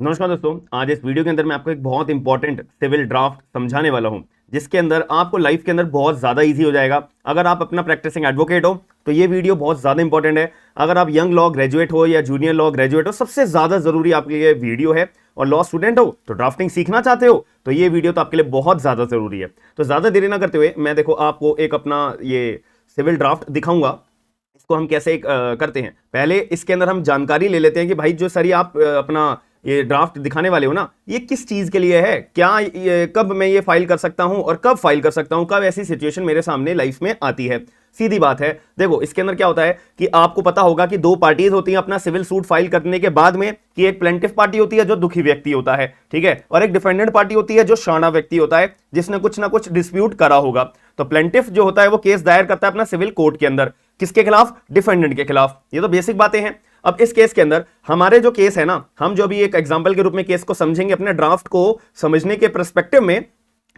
नमस्कार दोस्तों, आज इस वीडियो के अंदर मैं आपको एक बहुत इंपॉर्टेंट सिविल ड्राफ्ट समझाने वाला हूं, जिसके अंदर आपको लाइफ के अंदर बहुत ज़्यादा इजी हो जाएगा। अगर आप अपना प्रैक्टिसिंग एडवोकेट हो तो ये वीडियो बहुत ज़्यादा इंपॉर्टेंट है। अगर आप यंग लॉ ग्रेजुएट हो या जूनियर लॉ ग्रेजुएट हो, सबसे ज़्यादा ज़रूरी आपके लिए वीडियो है। और लॉ स्टूडेंट हो तो ड्राफ्टिंग सीखना चाहते हो तो ये वीडियो तो आपके लिए बहुत ज़्यादा ज़रूरी है। तो ज़्यादा देरी ना करते हुए मैं देखो आपको एक अपना ये सिविल ड्राफ्ट दिखाऊंगा। इसको हम कैसे करते हैं, पहले इसके अंदर हम जानकारी ले लेते हैं कि भाई जो सर ये आप अपना ये ड्राफ्ट दिखाने वाले हो ना, ये किस चीज के लिए है, क्या कब मैं ये फाइल कर सकता हूं और कब फाइल कर सकता हूं, कब ऐसी सिचुएशन मेरे सामने लाइफ में आती है। सीधी बात है। देखो इसके अंदर क्या होता है कि आपको पता होगा कि दो पार्टीज होती हैं अपना सिविल सूट फाइल करने के बाद में, कि एक प्लेंटिफ पार्टी होती है जो दुखी व्यक्ति होता है, ठीक है, और एक डिफेंडेंट पार्टी होती है जो शाना व्यक्ति होता है जिसने कुछ ना कुछ डिस्प्यूट करा होगा। तो प्लेंटिफ जो होता है वो केस दायर करता है अपना सिविल कोर्ट के अंदर, किसके खिलाफ? डिफेंडेंट के खिलाफ। ये तो बेसिक बातें हैं। अब इस केस के अंदर हमारे जो केस है ना, हम जो भी एक एग्जांपल के रूप में केस को समझेंगे अपने ड्राफ्ट को समझने के पर्सपेक्टिव में,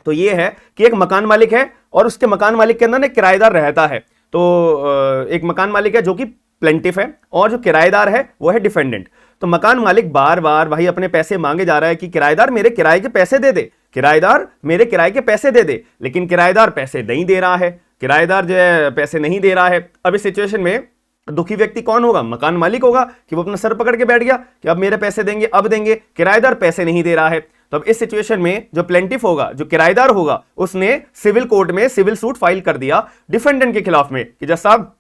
तो ये है कि एक मकान मालिक है और उसके मकान मालिक के अंदर एक किराएदार रहता है। तो एक मकान मालिक है जो कि प्लेंटिफ है और जो किराएदार है वो है डिफेंडेंट। तो मकान मालिक बार बार भाई अपने पैसे मांगे जा रहा है कि किराएदार मेरे किराए के पैसे दे दे, किराएदार मेरे किराए के पैसे दे दे, लेकिन किराएदार पैसे नहीं दे रहा है, किराएदार जो है पैसे नहीं दे रहा है। अब इस सिचुएशन में दुखी व्यक्ति कौन होगा? मकान मालिक होगा, कि वो अपना सर पकड़ के बैठ गया कि अब मेरे पैसे देंगे, अब देंगे, किराएदार पैसे नहीं दे रहा है। तो अब इस सिचुएशन में जो प्लेंटिफ होगा, जो किराएदार होगा, उसने सिविल कोर्ट में सिविल सूट फाइल कर दिया डिफेंडेंट के खिलाफ में कि जज साहब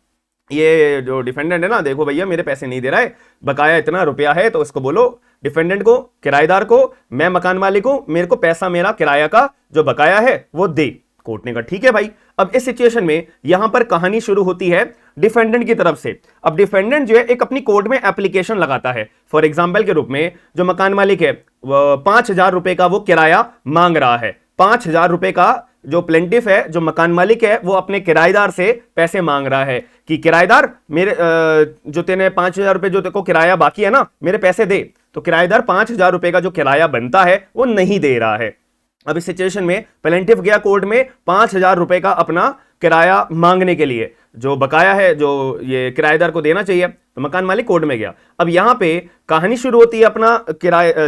ये जो डिफेंडेंट है ना, देखो भैया मेरे पैसे नहीं दे रहा है, बकाया इतना रुपया है, तो इसको बोलो डिफेंडेंट को, किराएदार को, मैं मकान मालिक हूं, मेरे को पैसा मेरा किराया का जो बकाया है वो दे। कोर्ट ने कहा ठीक है भाई। अब इस सिचुएशन में यहां पर कहानी शुरू होती है डिफेंडेंट की तरफ से। अब डिफेंडेंट जो है एक अपनी कोर्ट में एप्लीकेशन लगाता है। फॉर एग्जांपल के रूप में जो मकान मालिक है वो 5,000 रुपए का वो किराया मांग रहा है। 5,000 रुपए का जो प्लेंटिफ है, जो मकान मालिक है, वो अपने किराएदार से पैसे मांग रहा है कि किराएदार मेरे जो तेने 5,000 रुपए जो तेरे को किराया बाकी है ना, मेरे पैसे दे। तो किराएदार 5,000 रुपए का जो किराया बनता है वो नहीं दे रहा है। अब इस सिचुएशन में प्लेंटिफ गया कोर्ट में 5,000 रुपए का अपना किराया मांगने के लिए, जो बकाया है जो ये किराएदार को देना चाहिए। तो मकान मालिक कोर्ट में गया। अब यहां पे कहानी शुरू होती है अपना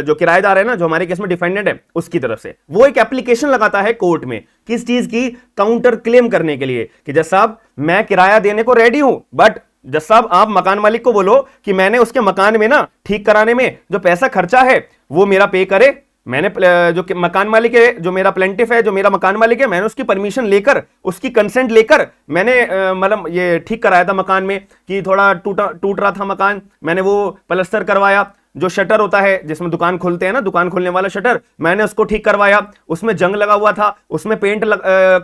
जो किराएदार है ना, जो हमारे केस में डिफेंडेंट है, उसकी तरफ से वो एक एप्लीकेशन लगाता है कोर्ट में। किस चीज की? काउंटर क्लेम करने के लिए कि जज साहब मैं किराया देने को रेडी हूं, बट जज साहब आप मकान मालिक को बोलो कि मैंने उसके मकान में ना ठीक कराने में जो पैसा खर्चा है वो मेरा पे करे। मैंने जो मकान मालिक है, जो मेरा प्लेंटिफ है, जो मेरा मकान मालिक है, मैंने उसकी परमिशन लेकर, उसकी कंसेंट लेकर मैंने मतलब ये ठीक कराया था मकान में, कि थोड़ा टूट रहा था मकान, मैंने वो प्लास्टर करवाया। जो शटर होता है जिसमें दुकान खोलते हैं ना, दुकान खोलने वाला शटर, मैंने उसको ठीक करवाया। उसमें जंग लगा हुआ था, उसमें पेंट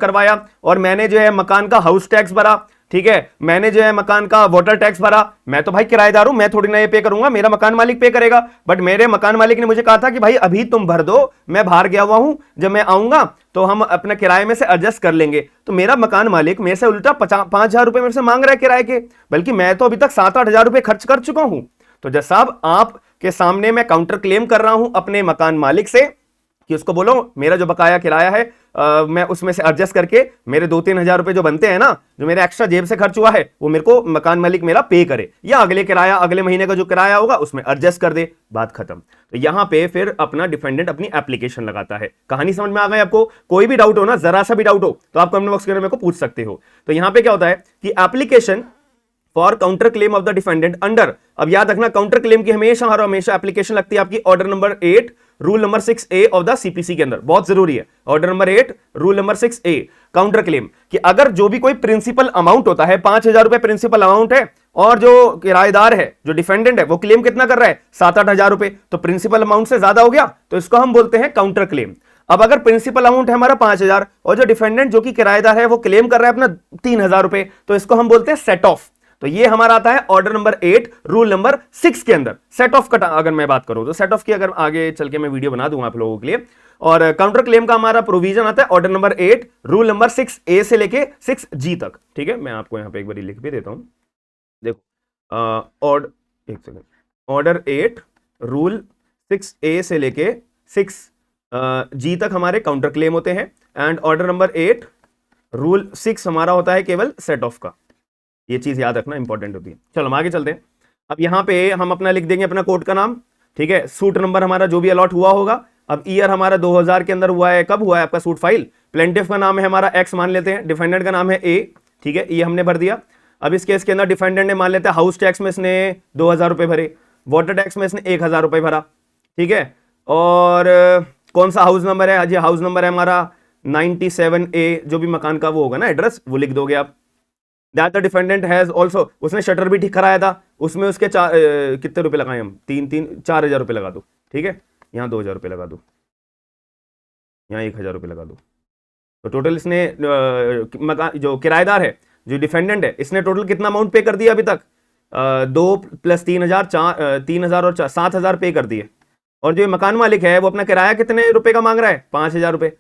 करवाया। और मैंने जो है मकान का हाउस टैक्स भरा, ठीक है, मैंने जो है मकान का वाटर टैक्स भरा। मैं तो भाई किराएदार हूं, मैं थोड़ी ना ये पे करूंगा, मेरा मकान मालिक पे करेगा। बट मेरे मकान मालिक ने मुझे कहा था कि भाई अभी तुम भर दो, मैं बाहर गया हुआ हूं, जब मैं आऊंगा तो हम अपने किराए में से एडजस्ट कर लेंगे। तो मेरा मकान मालिक मेरे से उल्टा 5,000 रुपए मेरे से मांग रहा है किराए के, बल्कि मैं तो अभी तक 7-8 हजार रुपए खर्च कर चुका हूं। तो जज साहब आपके सामने मैं काउंटर क्लेम कर रहा हूं अपने मकान मालिक से कि उसको बोलो मेरा जो बकाया किराया है मैं उसमें से एडजस्ट करके मेरे 2-3 हजार रुपए जो बनते हैं ना, जो मेरे एक्स्ट्रा जेब से खर्च हुआ है, वो मेरे को मकान मालिक मेरा पे करे, या अगले किराया, अगले महीने का जो किराया होगा उसमें एडजस्ट कर दे। बात खत्म। तो यहां पे फिर अपना डिफेंडेंट अपनी एप्लीकेशन लगाता है। कहानी समझ में आ गई आपको? कोई भी डाउट हो ना, जरा सा भी डाउट हो तो आप कमेंट बॉक्स के अंदर मेरे को पूछ सकते हो। तो यहां पे क्या होता है कि application for counter claim of the defendant under, अब याद रखना काउंटर क्लेम की हमेशा हर हमेशा एप्लीकेशन लगती है आपकी order number 8 rule number 6A of the CPC के अंदर। बहुत जरूरी है, order number 8 rule number 6A counter claim, कि अगर जो भी कोई प्रिंसिपल अमाउंट होता है, 5,000 रुपए प्रिंसिपल अमाउंट है, और जो किराएदार है, जो डिफेंडेंट है, वो क्लेम कितना कर रहा है? 7-8 हजार रुपए, तो प्रिंसिपल अमाउंट से ज्यादा हो गया, तो इसको हम बोलते हैं काउंटर क्लेम। अब अगर प्रिंसिपल अमाउंट है हमारा 5,000 और जो डिफेंडेंट जो कि किराएदार है वो क्लेम कर रहा है अपना 3,000 रुपए, तो इसको हम बोलते हैं सेट ऑफ। तो ये हमारा आता है ऑर्डर नंबर 8 रूल नंबर 6 के अंदर। सेट ऑफ का अगर मैं बात करूं तो सेट ऑफ की अगर आगे चल के मैं वीडियो बना दूंगा आप लोगों के लिए। और काउंटर क्लेम का हमारा प्रोविजन आता है order number 8 rule number 6A से लेके 6G तक। ठीक है, मैं आपको यहां पे एक बार लिख भी देता हूं, देखो एक सेकंड, ऑर्डर 8 रूल 6A से लेके 6G तक हमारे काउंटर क्लेम होते हैं। एंड ऑर्डर नंबर 8 रूल 6 हमारा होता है केवल सेट ऑफ का। ये चीज याद रखना इंपॉर्टेंट होती है। चलो हम आगे चलते हैं। अब यहां पे हम अपना लिख देंगे अपना कोर्ट का नाम, ठीक है, सूट नंबर हमारा जो भी अलॉट हुआ होगा। अब ईयर हमारा 2000 के अंदर हुआ है, कब हुआ है आपका सूट फाइल। प्लेंटिफ का नाम है हमारा एक्स मान लेते हैं, डिफेंडेंट का नाम है ए, ठीक है, ये हमने भर दिया। अब इस केस के अंदर डिफेंडेंट ने मान लेते हैं हाउस टैक्स में इसने 2000 रुपए भरे, वाटर टैक्स में इसने 1000 रुपए भरा, ठीक है। और कौन सा हाउस नंबर है, जी हाउस नंबर है हमारा 97A, जो भी मकान का वो होगा ना एड्रेस, वो लिख दोगे आप। That the defendant has also, उसने शटर भी ठीक कराया था, उसमें उसके कितने रुपए लगाए हम, 4,000 रुपए लगा दो, ठीक है, यहाँ 2000 रुपए लगा दो, यहाँ 1000 रुपए लगा दो। तो टोटल इसने मकान जो किराएदार है, जो डिफेंडेंट है, इसने टोटल कितना अमाउंट पे कर दिया अभी तक, 2 + 3,000 3,000 और 7,000 पे कर दिए। और जो मकान मालिक है वो अपना किराया कितने रुपए का मांग रहा है, 5,000 रुपए।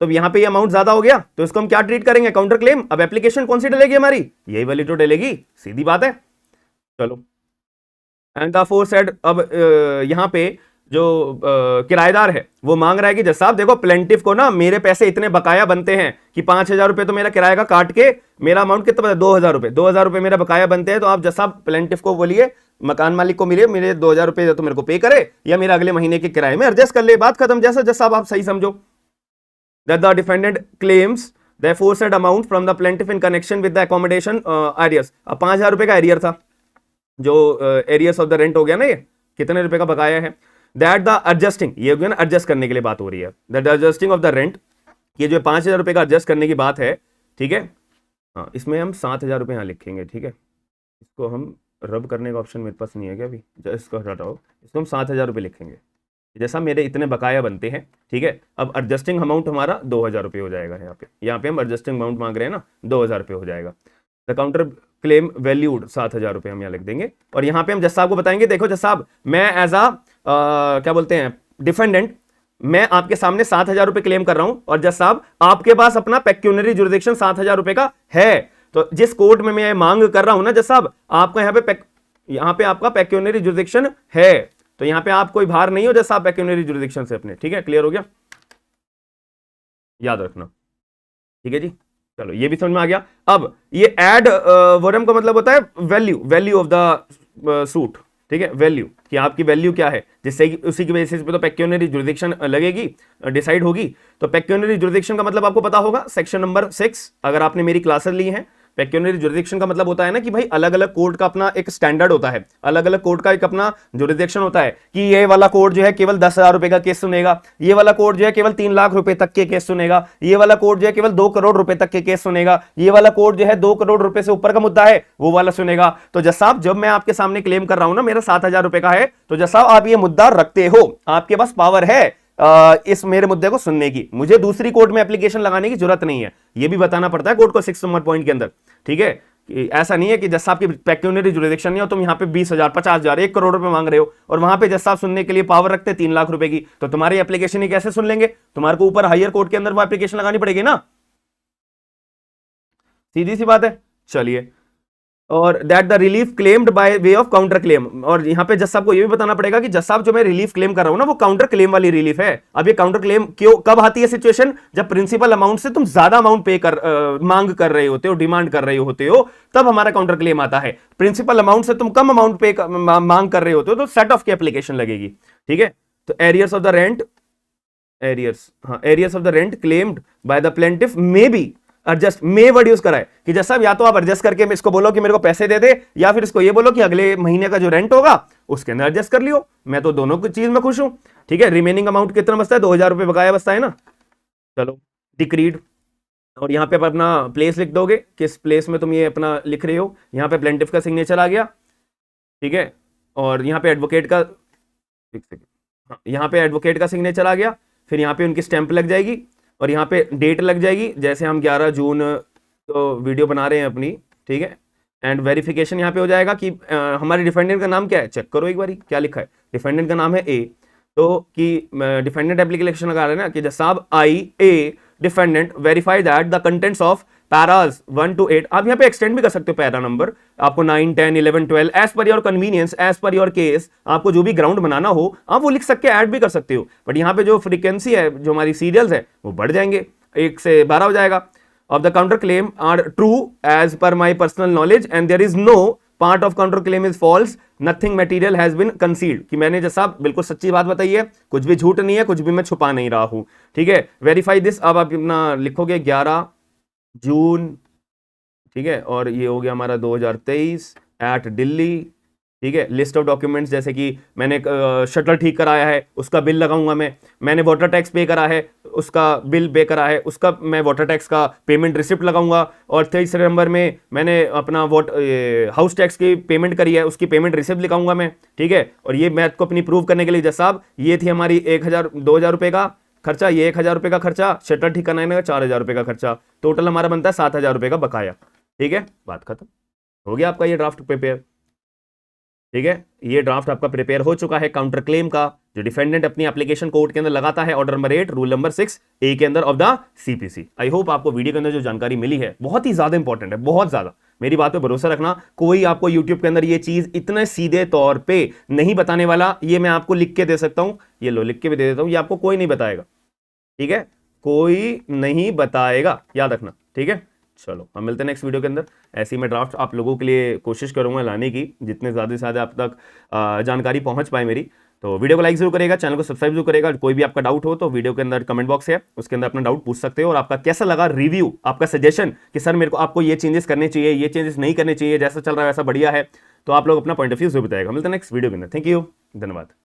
तो यहाँ पे ये अमाउंट ज्यादा हो गया, तो इसको हम क्या ट्रीट करेंगे, काउंटर क्लेम। अब एप्लीकेशन कौन सी डलेगी हमारी, यही वाली तो डलेगी, सीधी बात है। चलो, एंड द फोर सेड, अब यहाँ पे जो किराएदार है वो मांग रहा है कि जज साहब देखो, प्लेंटिफ को ना मेरे पैसे इतने बकाया बनते हैं कि 5,000 रुपए तो मेरा किराए का काट के मेरा अमाउंट कितना बता, 2,000 रुपए, 2,000 रुपए मेरा बकाया बनते हैं। तो आप जज साहब प्लेंटिफ को बोलिए, मकान मालिक को मिले, मेरे 2,000 रुपए तो मेरे को पे करे, या मेरा अगले महीने के किराए में एडजस्ट कर ले, बात खत्म। जैसा जज साहब आप सही समझो। That the defendant claims the aforesaid amount from the plaintiff in connection with the accommodation arrears. अब 5,000 रुपए का एरियर था, जो एरियर्स ऑफ द रेंट हो गया ना, ये कितने रुपए का बकाया है। दैट द एडजस्टिंग, ये हो गया ना, एडजस्ट करने के लिए बात हो रही है, that the adjusting of the rent, ये जो 5,000 रुपए का एडजस्ट करने की बात है, ठीक है। हाँ, इसमें हम 7,000 रुपए यहाँ लिखेंगे, ठीक है। इसको हम रब करने का ऑप्शन मेरे पास नहीं है क्या अभी, इसको हटाओ, इसको हम 7,000 रुपए लिखेंगे, जैसा मेरे इतने बकाया बनते हैं, ठीक है। अब एडजस्टिंग अमाउंट हमारा 2,000 रुपए हो जाएगा। यहाँ पे हम एडजस्टिंग अमाउंट मांग रहे हैं ना, 2,000 रुपए हो जाएगा। द काउंटर क्लेम वैल्यूड 7,000 रुपए हम यहाँ लिख देंगे। और यहाँ पे हम जज साहब को बताएंगे, देखो जज साहब, मैं एज क्या बोलते हैं डिफेंडेंट, मैं आपके सामने 7,000 रुपए क्लेम कर रहा हूं, और जज साहब आपके पास अपना पेक्यूनरी जुरिडिक्शन 7,000 रुपए का है। तो जिस कोर्ट में मैं मांग कर रहा हूं ना जज साहब, आपका यहाँ पे आपका पेक्यूनरी जुरिडिक्शन है, तो यहाँ पे आप कोई बाहर नहीं हो जज साहब पेक्यूनरी जुरिडिक्शन से अपने, ठीक है। क्लियर हो गया, याद रखना, ठीक है जी। चलो, ये भी समझ में आ गया। अब ये एड वोरम का मतलब होता है वैल्यू ऑफ द सूट, ठीक है, वैल्यू कि आपकी वैल्यू क्या है, जिससे कि उसी की बेसिस पे तो पेक्यूनरी जुरिडिक्शन लगेगी, डिसाइड होगी। तो पेक्यूनरी जुरिडिक्शन का मतलब आपको पता होगा, सेक्शन नंबर 6 अगर आपने मेरी क्लासेस ली हैं। पेक्यूनरी जुरिडिक्शन का मतलब होता है ना कि भाई अलग अलग कोर्ट का अपना एक स्टैंडर्ड होता है, अलग अलग कोर्ट का एक अपना जुरिडिक्शन होता है कि ये वाला कोर्ट जो है केवल 10,000 रुपए का केस सुनेगा, ये वाला कोर्ट जो है केवल 3 लाख रुपए तक के केस सुनेगा, ये वाला कोर्ट जो है केवल 2 करोड़ रुपए तक के केस सुनेगा, ये वाला कोर्ट जो है 2 करोड़ रुपए से ऊपर का मुद्दा है वो वाला सुनेगा। तो जज साहब, जब मैं आपके सामने क्लेम कर रहा हूं ना मेरा 7,000 रुपए का है, तो जज साहब आप ये मुद्दा रखते हो, आपके पास पावर है इस मेरे मुद्दे को सुनने की, मुझे दूसरी कोर्ट में एप्लीकेशन लगाने की जरूरत नहीं है। ये भी बताना पड़ता है कोर्ट को 6 नंबर पॉइंट के अंदर, ठीक है। ऐसा नहीं है कि जज साहब की पेक्यूनरी जुरिडिक्शन नहीं हो, तुम यहाँ पे 20,000 50,000 1 करोड़ रुपए मांग रहे हो, और वहां पे जज साहब सुनने के लिए पावर रखते हैं 3 लाख रुपए की, तो तुम्हारी एप्लीकेशन ही कैसे सुन लेंगे, तुम्हारे को ऊपर हायर कोर्ट के अंदर वो एप्लीकेशन लगानी पड़ेगी ना, सीधी सी बात है। चलिए, और that the relief claimed by way of counter claim, और यहां पे जज साहब को यह भी बताना पड़ेगा कि जज साहब जो मैं रिलीफ क्लेम कर रहा हूं ना वो काउंटर क्लेम वाली रिलीफ है। अब ये काउंटर क्लेम क्यों कब आती है सिचुएशन, जब प्रिंसिपल अमाउंट से तुम ज्यादा अमाउंट पे मांग कर रहे होते हो, डिमांड कर रहे होते हो, तब हमारा काउंटर क्लेम आता है। प्रिंसिपल अमाउंट से तुम कम अमाउंट पे मांग कर रहे होते हो तो सेट ऑफ की एप्लीकेशन लगेगी, ठीक है। तो arrears of the rent, arrears of the rent claimed by the plaintiff may be adjust, may word use करा है कि जैसा या तो आप एडजस्ट करके इसको बोलो कि मेरे को पैसे दे दे, या फिर इसको ये बोलो कि अगले महीने का जो रेंट होगा उसके अंदर एडजस्ट कर लियो, मैं तो दोनों की चीज में खुश हूं, ठीक है। रिमेनिंग अमाउंट कितना बचता है, 2,000 रुपए बकाया बचता है ना। चलो, डिक्रीड, और यहाँ पे अपना प्लेस लिख दोगे, किस प्लेस में तुम ये अपना लिख रहे हो। यहाँ पे प्लेंटिफ का सिग्नेचर आ गया, ठीक है, और यहाँ पे एडवोकेट का, यहाँ पे एडवोकेट का सिग्नेचर आ गया, फिर यहाँ पे उनकी स्टैंप लग जाएगी, और यहाँ पे डेट लग जाएगी, जैसे हम 11 जून तो वीडियो बना रहे हैं अपनी, ठीक है। एंड वेरिफिकेशन यहाँ पे हो जाएगा कि हमारे डिफेंडेंट का नाम क्या है, चेक करो एक बारी क्या लिखा है, डिफेंडेंट का नाम है ए, तो कि डिफेंडेंट एप्लीकेशन लगा रहे हैं ना कि साहब I a defendant verify that the contents of paras 1 to 8, आप यहाँ पे एक्सटेंड भी कर सकते हो पैरा नंबर, आपको 9 10 11 12 as per your convenience, as per your case, आपको जो भी ग्राउंड बनाना हो आप वो लिख सकते ऐड भी कर सकते हो। बट यहाँ पे जो फ्रीक्वेंसी है, जो हमारी सीरियल्स है वो बढ़ जाएंगे, 1 से 12 हो जाएगा। Of the counter claim are true as per my personal knowledge and there is no part of counter claim is false, nothing material has been concealed, कि मैंने जैसा बिल्कुल सच्ची बात बताई है, कुछ भी झूठ नहीं है, कुछ भी मैं छुपा नहीं रहा हूं, ठीक है। वेरीफाई दिस, अब आप अपना लिखोगे 11 जून, ठीक है, और ये हो गया हमारा 2023 एट दिल्ली, ठीक है। लिस्ट ऑफ डॉक्यूमेंट्स, जैसे कि मैंने शटर ठीक कराया है उसका बिल लगाऊंगा मैंने वाटर टैक्स पे करा है उसका बिल पे करा है, उसका मैं वाटर टैक्स का पेमेंट रिसिप्ट लगाऊंगा, और 23 नंबर में मैंने अपना हाउस टैक्स की पेमेंट करी है उसकी पेमेंट रिसिप्ट लिखाऊंगा मैं, ठीक है। और ये मैथ को अपनी प्रूव करने के लिए जैसा साहब ये थी हमारी 2,000 रुपए का खर्चा, ये 1,000 रुपए का खर्चा, शटर ठीक कराने का 4,000 रुपए का खर्चा, टोटल हमारा बनता है 7,000 रुपए का बकाया, ठीक है। बात खत्म, हो गया आपका ये ड्राफ्ट प्रिपेयर, ठीक है। ये ड्राफ्ट आपका प्रिपेयर हो चुका है काउंटर क्लेम का, जो डिफेंडेंट अपनी एप्लीकेशन कोर्ट के अंदर लगाता है, ऑर्डर नंबर 8 रूल नंबर 6 ए के अंदर of the CPC. I hope आपको वीडियो के अंदर जो जानकारी मिली है बहुत ही ज्यादा इंपॉर्टेंट है, बहुत ज्यादा, मेरी बात पे भरोसा रखना, कोई आपको यूट्यूब के अंदर ये चीज इतने सीधे तौर पे नहीं बताने वाला, ये मैं आपको लिख के दे सकता हूं, ये लो लिख के भी दे देता हूं, ये आपको कोई नहीं बताएगा, ठीक है, कोई नहीं बताएगा, याद रखना, ठीक है। चलो हम मिलते हैं नेक्स्ट वीडियो के अंदर, ऐसी मैं ड्राफ्ट आप लोगों के लिए कोशिश करूंगा लाने की, जितने ज़्यादा से ज़्यादा आप तक जानकारी पहुंच पाए मेरी। तो वीडियो को लाइक जरूर करेगा, चैनल को सब्सक्राइब जरूर करेगा, कोई भी आपका डाउट हो तो वीडियो के अंदर कमेंट बॉक्स है उसके अंदर अपना डाउट पूछ सकते हो, और आपका कैसा लगा रिव्यू, आपका सजेशन कि सर मेरे को आपको ये चेंजेस करने चाहिए, ये चेंजेस नहीं करने चाहिए, जैसा चल रहा है वैसा बढ़िया है, तो आप लोग अपना पॉइंट ऑफ व्यू जरूर बताएगा। मिलते हैं नेक्स्ट वीडियो के अंदर, थैंक यू, धन्यवाद।